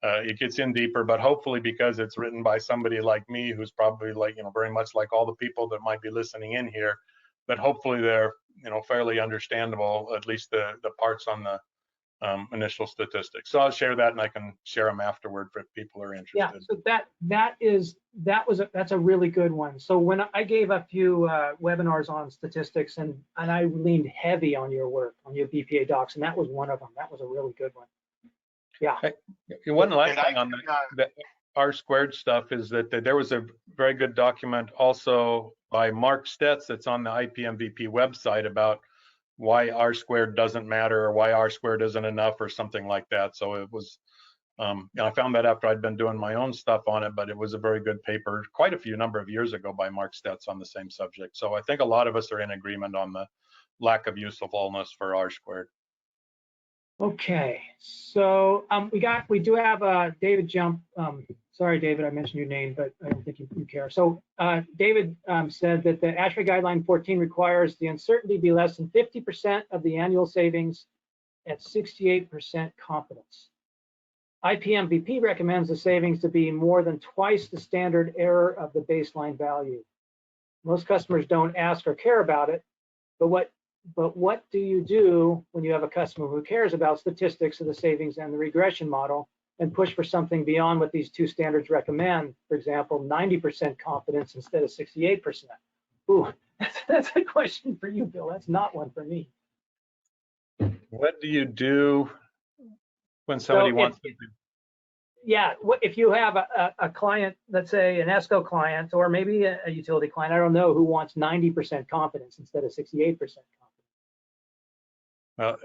It gets in deeper, but hopefully because it's written by somebody like me, who's probably like, very much like all the people that might be listening in here, but hopefully they're, fairly understandable, at least the parts on the initial statistics. So I'll share that, and I can share them afterward if people are interested. Yeah, so that's a really good one. So when I gave a few webinars on statistics, and I leaned heavy on your work, on your BPA docs, and that was one of them. That was a really good one. Yeah. One last thing on the R squared stuff is that there was a very good document also by Mark Stetz that's on the IPMVP website about why R squared doesn't matter, or why R squared isn't enough, or something like that. So it was, I found that after I'd been doing my own stuff on it, but it was a very good paper, quite a number of years ago, by Mark Stetz on the same subject. So I think a lot of us are in agreement on the lack of usefulness for R squared. Okay, so we do have David jump. Sorry, David, I mentioned your name, but I don't think you care. So David said that the ASHRAE Guideline 14 requires the uncertainty be less than 50% of the annual savings at 68% confidence. IPMVP recommends the savings to be more than twice the standard error of the baseline value. Most customers don't ask or care about it, but what do you do when you have a customer who cares about statistics of the savings and the regression model, and push for something beyond what these two standards recommend? For example, 90% confidence instead of 68%. Ooh, that's a question for you, Bill. That's not one for me. What do you do when somebody wants to? Yeah, if you have a client, let's say an ESCO client, or maybe a utility client, I don't know, who wants 90% confidence instead of 68% confidence. Well,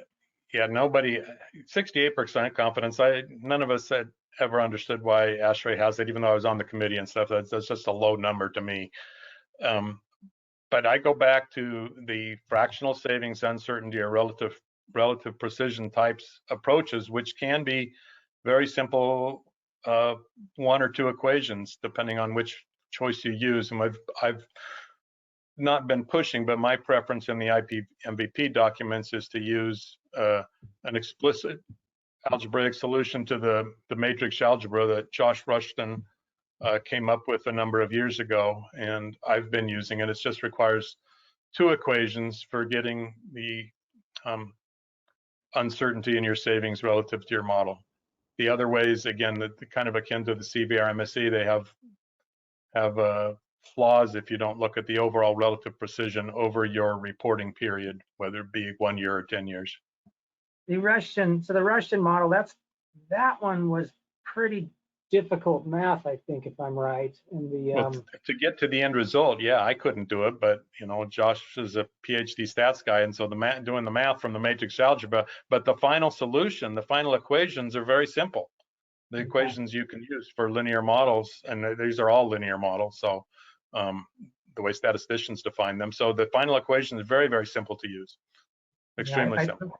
yeah, 68% confidence. None of us had ever understood why ASHRAE has it, even though I was on the committee and stuff. That's just a low number to me. But I go back to the fractional savings uncertainty or relative precision types approaches, which can be very simple, one or two equations, depending on which choice you use. And I've not been pushing, but my preference in the IPMVP documents is to use an explicit algebraic solution to the matrix algebra that Josh Rushton came up with a number of years ago, and I've been using it. It just requires two equations for getting the uncertainty in your savings relative to your model. The other ways, again, kind of akin to the CVR-MSE, they have flaws if you don't look at the overall relative precision over your reporting period, whether it be 1 year or 10 years. The Rushton model, that one was pretty difficult math, I think, if I'm right. And well, to get to the end result, yeah, I couldn't do it, but Josh is a PhD stats guy, and so doing the math from the matrix algebra, but the final solution, the final equations are very simple. The equations you can use for linear models, and these are all linear models, so the way statisticians define them. So the final equation is very, very simple to use, extremely simple.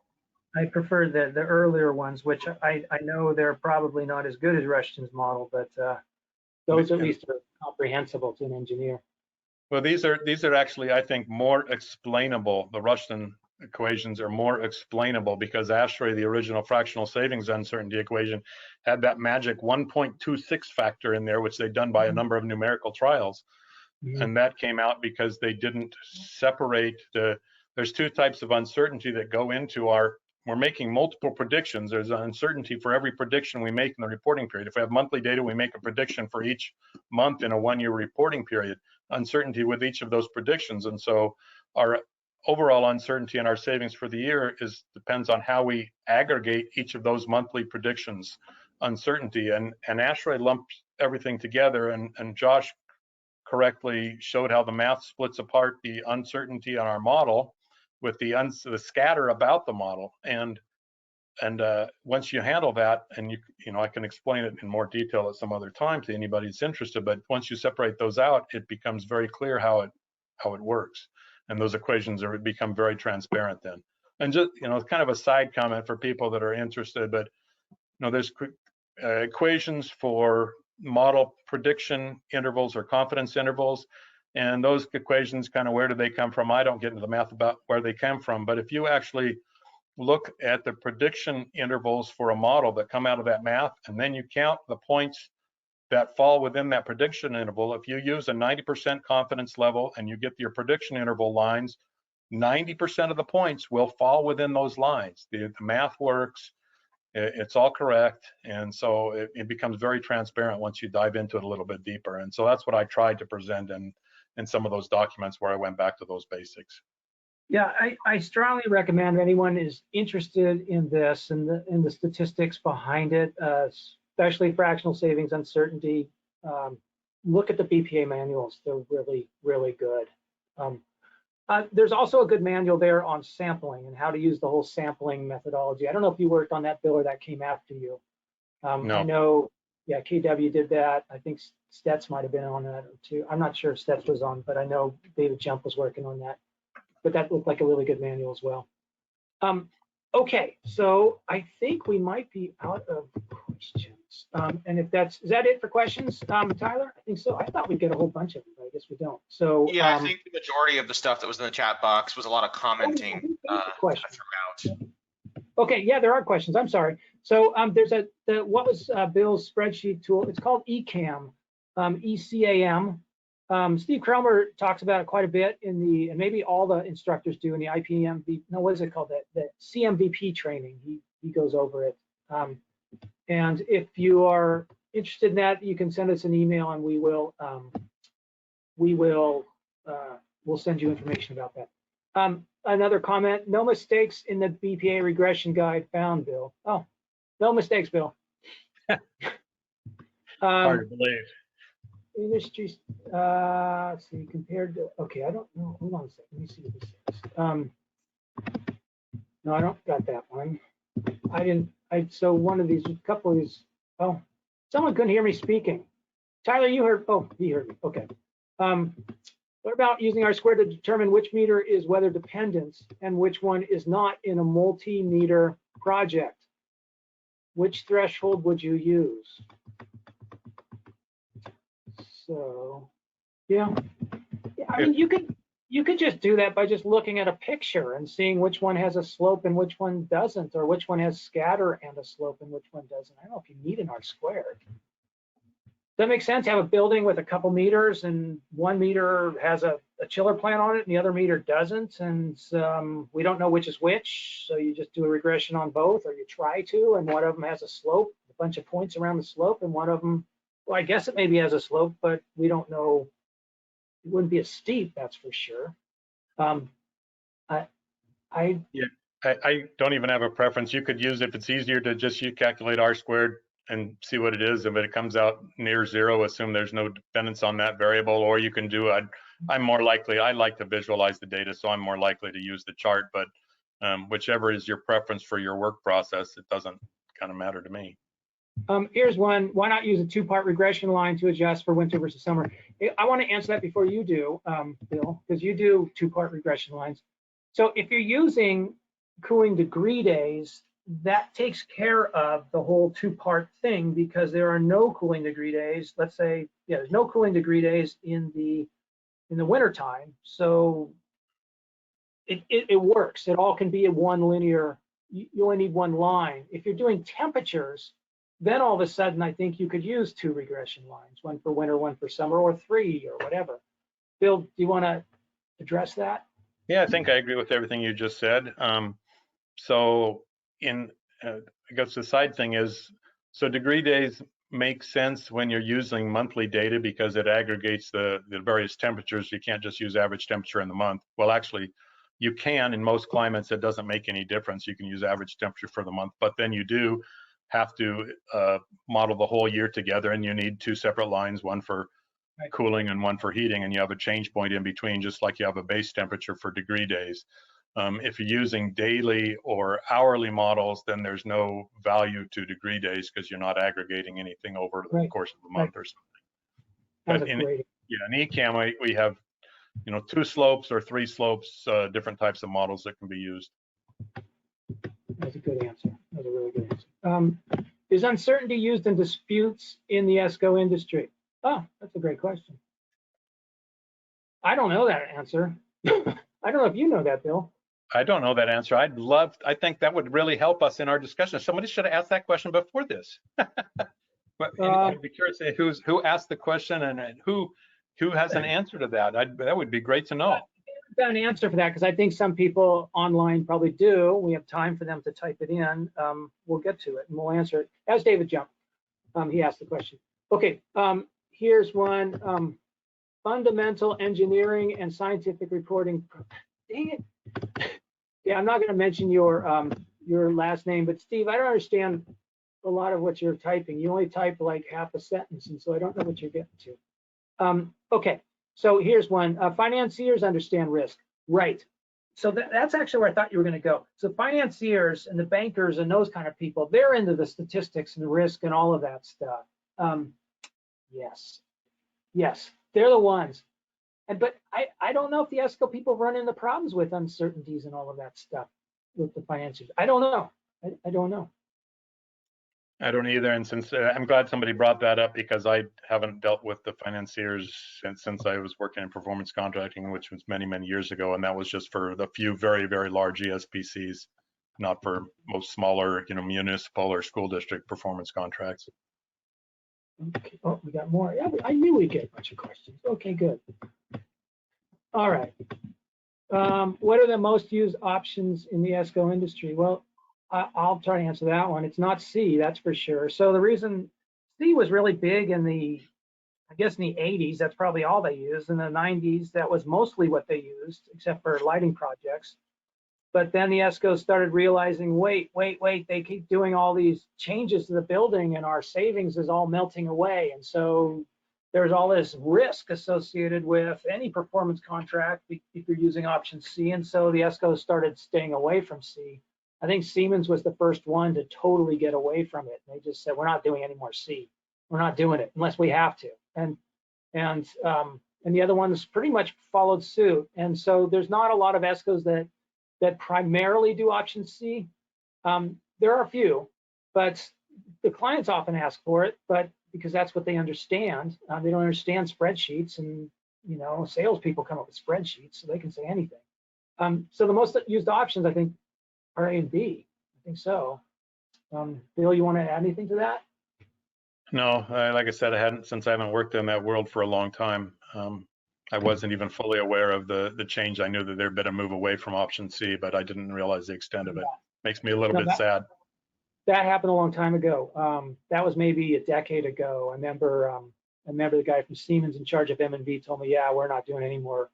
I prefer the earlier ones, which I know they're probably not as good as Rushton's model, but those at least are comprehensible to an engineer. Well, these are actually, I think, more explainable. The Rushton equations are more explainable because ASHRAE, the original fractional savings uncertainty equation, had that magic 1.26 factor in there, which they'd done by a number of numerical trials. And that came out because they didn't separate there's two types of uncertainty that go into we're making multiple predictions. There's an uncertainty for every prediction we make in the reporting period. If we have monthly data, we make a prediction for each month in a 1 year reporting period, uncertainty with each of those predictions. And so our overall uncertainty in our savings for the year depends on how we aggregate each of those monthly predictions uncertainty. And ASHRAE lumps everything together, and Josh correctly showed how the math splits apart the uncertainty on our model with the scatter about the model. And once you handle that, and you know, I can explain it in more detail at some other time to anybody that's interested, but once you separate those out, it becomes very clear how it works, and those equations become very transparent then. And just, you know, kind of a side comment for people that are interested, but you know, there's equations for model prediction intervals or confidence intervals, and those equations, kind of, where do they come from? I don't get into the math about where they come from, but if you actually look at the prediction intervals for a model that come out of that math, and then you count the points that fall within that prediction interval, if you use a 90% confidence level and you get your prediction interval lines, 90% of the points will fall within those lines. The math works, it's all correct, and so it becomes very transparent once you dive into it a little bit deeper. And so that's what I tried to present in some of those documents where I went back to those basics. Yeah, I strongly recommend anyone is interested in this and the statistics behind it, especially fractional savings uncertainty. Look at the BPA manuals; they're really, really good. There's also a good manual there on sampling and how to use the whole sampling methodology. I don't know if you worked on that, Bill, or that came after you. No. I know, yeah, KW did that. I think Stets might have been on that too. I'm not sure if Stets was on, but I know David Jump was working on that. But that looked like a really good manual as well. Okay, so I think we might be out of questions. And if is that it for questions, Tyler? I think so. I thought we'd get a whole bunch of them, but I guess we don't. So yeah, I think the majority of the stuff that was in the chat box was a lot of commenting throughout. Okay, yeah, there are questions. I'm sorry. So there's what was Bill's spreadsheet tool? It's called ECAM, ECAM. Steve Cromer talks about it quite a bit and maybe all the instructors do in the IPMVP. No, what is it called? The CMVP training. He goes over it. And if you are interested in that, you can send us an email and we'll send you information about that. Another comment: no mistakes in the BPA regression guide found, Bill. Oh, no mistakes, Bill. Hard to believe. Industries, let's see, compared to, okay, I don't know, hold on a second, let me see what this is. No, I don't got that one. So one of these, a couple of these, oh, someone couldn't hear me speaking. Tyler, you heard, oh, he heard me, okay. What about using R-squared to determine which meter is weather dependent and which one is not in a multi-meter project? Which threshold would you use? So, yeah, I mean, you could just do that by just looking at a picture and seeing which one has a slope and which one doesn't, or which one has scatter and a slope and which one doesn't. I don't know if you need an R-squared. Does that make sense? Have a building with a couple meters and one meter has a chiller plant on it and the other meter doesn't, and we don't know which is which, so you just do a regression on both, or you try to, and one of them has a slope, a bunch of points around the slope, and one of them, well, I guess it maybe has a slope, but we don't know. It wouldn't be as steep, that's for sure. I don't even have a preference. You could use, if it's easier to just calculate R-squared and see what it is. If it comes out near zero, assume there's no dependence on that variable, or you can do, I'm more likely, I like to visualize the data, so I'm more likely to use the chart, but whichever is your preference for your work process, it doesn't kind of matter to me. Here's one. Why not use a two-part regression line to adjust for winter versus summer? I want to answer that before you do, Bill, because you do two-part regression lines. So if you're using cooling degree days, that takes care of the whole two-part thing, because there are no cooling degree days. Let's say, yeah, there's no cooling degree days in the wintertime. So it works. It all can be a one linear. You only need one line. If you're doing temperatures, then all of a sudden, I think you could use two regression lines, one for winter, one for summer, or three, or whatever. Bill, do you want to address that? Yeah, I think I agree with everything you just said. So I guess the side thing is, so degree days make sense when you're using monthly data because it aggregates the various temperatures. You can't just use average temperature in the month. Well, actually, You can, in most climates, it doesn't make any difference. You can use average temperature for the month, but then you do have to model the whole year together, and you need two separate lines, one for cooling and one for heating, and you have a change point in between, just like you have a base temperature for degree days. If you're using daily or hourly models, then there's no value to degree days because you're not aggregating anything over the course of the month or something. But in ECAM, we have, you know, 2 slopes or 3 slopes, different types of models that can be used. That's a good answer. That's a really good answer. Is uncertainty used in disputes in the ESCO industry? Oh, that's a great question. I don't know that answer. I don't know if you know that, Bill. I don't know that answer. I think that would really help us in our discussion. Somebody should have asked that question before this. But I'd be curious to say who asked the question and who has an answer to that. That would be great to know. I've got an answer for that because I think some people online probably do. We have time for them to type it in. We'll get to it and we'll answer it. As David jumped, he asked the question. Okay, here's one. Fundamental engineering and scientific reporting. Dang it. Yeah, I'm not going to mention your last name, but Steve, I don't understand a lot of what you're typing. You only type like half a sentence, and so I don't know what you're getting to. Okay, so here's one. Financiers understand risk. Right. So that's actually where I thought you were going to go. So financiers and the bankers and those kind of people, they're into the statistics and the risk and all of that stuff. Yes, they're the ones. But I don't know if the ESCO people run into problems with uncertainties and all of that stuff with the financiers. I don't know. I don't know. I don't either. And since I'm glad somebody brought that up, because I haven't dealt with the financiers since I was working in performance contracting, which was many, many years ago. And that was just for the few very, very large ESPCs, not for most smaller, you know, municipal or school district performance contracts. Okay. Oh, we got more. Yeah, I knew we'd get a bunch of questions. Okay, good. All right. What are the most used options in the ESCO industry? Well, I'll try to answer that one. It's not C, that's for sure. So the reason C was really big in the, I guess in the 80s, that's probably all they used. In the 90s, that was mostly what they used, except for lighting projects. But then the ESCOs started realizing, wait, they keep doing all these changes to the building and our savings is all melting away. And so there's all this risk associated with any performance contract if you're using option C. And so the ESCOs started staying away from C. I think Siemens was the first one to totally get away from it. They just said, we're not doing any more C. We're not doing it unless we have to. And the other ones pretty much followed suit. And so there's not a lot of ESCOs that primarily do option C. There are a few, but the clients often ask for it, but because that's what they understand. They don't understand spreadsheets, and you know, salespeople come up with spreadsheets, so they can say anything. So the most used options, I think, are A and B. I think so. Bill, you want to add anything to that? No, like I said, I haven't worked in that world for a long time. I wasn't even fully aware of the change. I knew that there'd been a move away from option C, but I didn't realize the extent of it. Makes me a little bit sad. That happened a long time ago. That was maybe a decade ago. I remember the guy from Siemens in charge of M&V told me, yeah, we're not doing any more.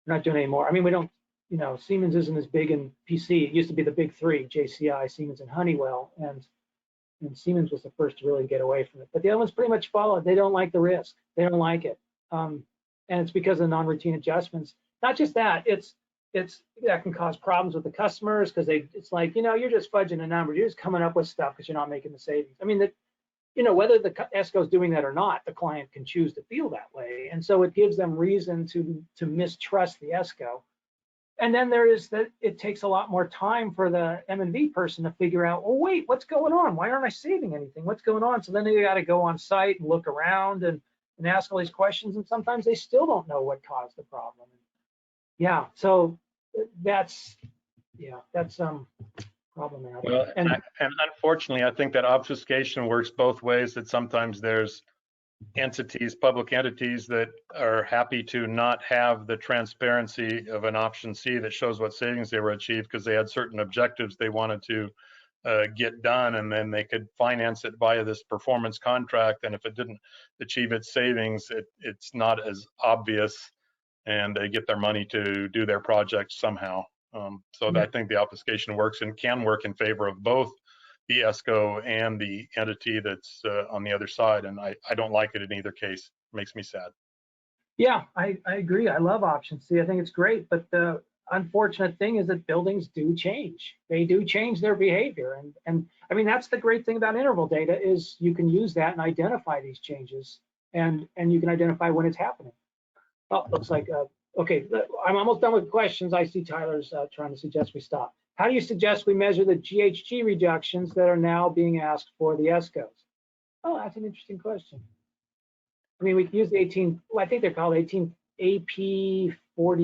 We're not doing any more. I mean, we don't, you know, Siemens isn't as big in PC. It used to be the big three, JCI, Siemens, and Honeywell. And Siemens was the first to really get away from it. But the other ones pretty much followed. They don't like the risk. They don't like it. And it's because of non-routine adjustments. Not just that, that can cause problems with the customers because it's like, you know, you're just fudging a number. You're just coming up with stuff because you're not making the savings. I mean, you know, whether the ESCO is doing that or not, the client can choose to feel that way. And so it gives them reason to mistrust the ESCO. And then there is that it takes a lot more time for the M&V person to figure out, well, wait, what's going on? Why aren't I saving anything? What's going on? So then they got to go on site and look around and ask all these questions. And sometimes they still don't know what caused the problem. Yeah, so that's problematic. Well, and unfortunately, I think that obfuscation works both ways. That sometimes there's entities, public entities, that are happy to not have the transparency of an option C that shows what savings they were achieved because they had certain objectives they wanted to get done, and then they could finance it via this performance contract. And if it didn't achieve its savings, it's not as obvious and they get their money to do their projects somehow. So Yeah. I think the obfuscation works and can work in favor of both the ESCO and the entity that's on the other side. And I don't like it in either case. It makes me sad. Yeah, I agree. I love option C. I think it's great, but the unfortunate thing is that buildings do change. They do change their behavior, and I mean that's the great thing about interval data is you can use that and identify these changes, and you can identify when it's happening. Oh, looks like okay. I'm almost done with questions. I see Tyler's trying to suggest we stop. How do you suggest we measure the GHG reductions that are now being asked for the ESCOs? Oh, that's an interesting question. I mean, we can use the 18, well, I think they're called 18 AP42 or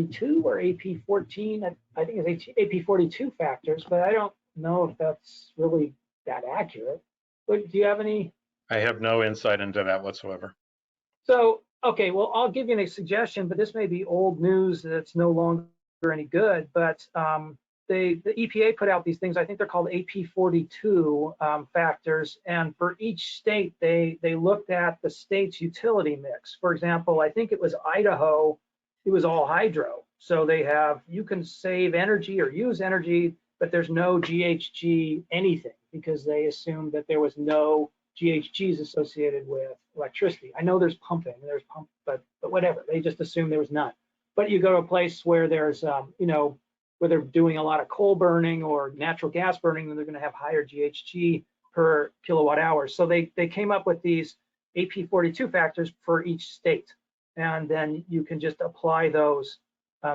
AP14. I think it's AP42 factors, but I don't know if that's really that accurate. But do you have any? I have no insight into that whatsoever. So, okay, well, I'll give you a suggestion, but this may be old news that's no longer any good, but the EPA put out these things, I think they're called AP42 factors, and for each state, they looked at the state's utility mix. For example, I think it was Idaho, it was all hydro. So they have, you can save energy or use energy, but there's no GHG anything because they assumed that there was no GHGs associated with electricity. I know there's pumping, but whatever, they just assumed there was none. But you go to a place where there's, you know, where they're doing a lot of coal burning or natural gas burning, then they're going to have higher GHG per kilowatt hour. So they came up with these AP42 factors for each state. And then you can just apply those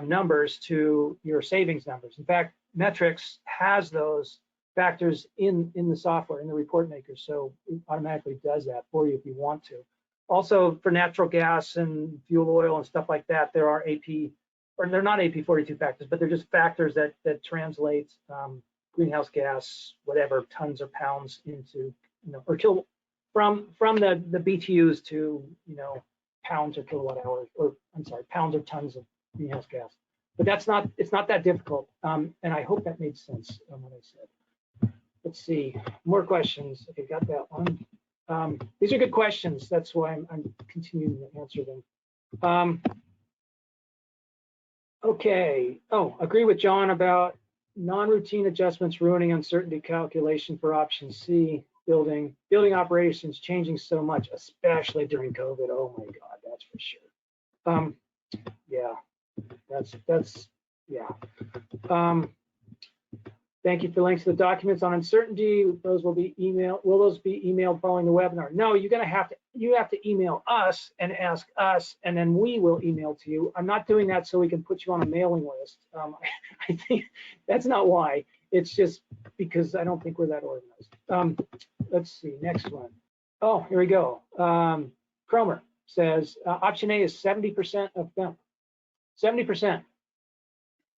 numbers to your savings numbers. In fact, Metrics has those factors in the software, in the report maker. So it automatically does that for you if you want to. Also for natural gas and fuel oil and stuff like that, there are or they're not AP42 factors, but they're just factors that translate greenhouse gas, whatever, tons or pounds into, you know, or from the BTUs to, you know, pounds or kilowatt hours, or I'm sorry, pounds or tons of greenhouse gas. But it's not that difficult. And I hope that made sense what I said. Let's see, more questions. Okay, got that one. These are good questions. That's why I'm continuing to answer them. Okay. Oh, agree with John about non-routine adjustments ruining uncertainty calculation for option C. Building operations changing so much, especially during COVID. Oh my God, that's for sure. Yeah, that's yeah. Thank you for links to the documents on uncertainty. Those will be emailed. Will those be emailed following the webinar? No, you have to email us and ask us, and then we will email to you. I'm not doing that so we can put you on a mailing list. I think that's not why. It's just because I don't think we're that organized. Let's see, next one. Oh, here we go. Cromer says option A is 70% of them. 70%.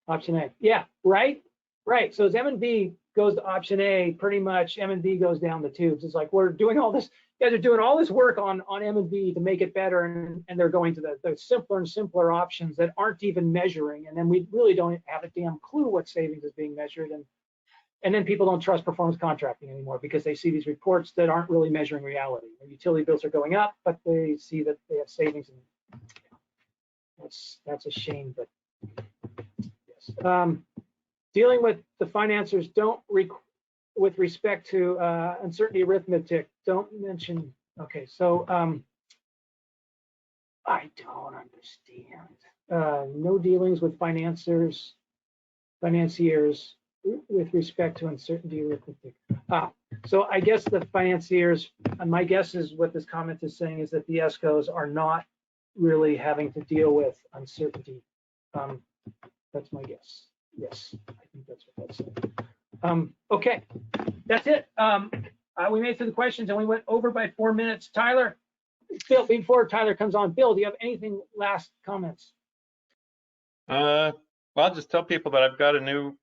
Option A. Yeah, right. Right. So as M&B goes to option A, pretty much M&B goes down the tubes. It's like we're doing all this. You guys are doing all this work on M&B to make it better, and they're going to the simpler and simpler options that aren't even measuring, and then we really don't have a damn clue what savings is being measured, and then people don't trust performance contracting anymore because they see these reports that aren't really measuring reality. Their utility bills are going up, but they see that they have savings, and that's a shame. But yes. Dealing with the financiers with respect to uncertainty arithmetic, don't mention, okay, so I don't understand. No dealings with financiers with respect to uncertainty arithmetic. So I guess the financiers, my guess is what this comment is saying is that the ESCOs are not really having to deal with uncertainty. That's my guess. Yes, I think that's what that's saying. Okay, that's it. We made it through the questions and we went over by 4 minutes. Tyler, Bill, before Tyler comes on, Bill, do you have anything last comments? Well, I'll just tell people that I've got a new,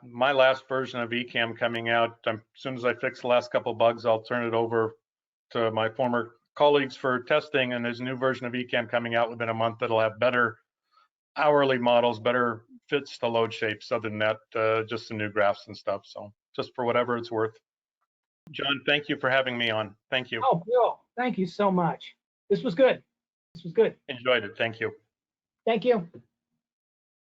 my last version of ECAM coming out. As soon as I fix the last couple of bugs, I'll turn it over to my former colleagues for testing. And there's a new version of ECAM coming out within a month that'll have better hourly models, better fits to load shapes. Other than that, just some new graphs and stuff. So just for whatever it's worth. John, thank you for having me on. Thank you. Oh, Bill, thank you so much. This was good. This was good. Enjoyed it. Thank you. Thank you.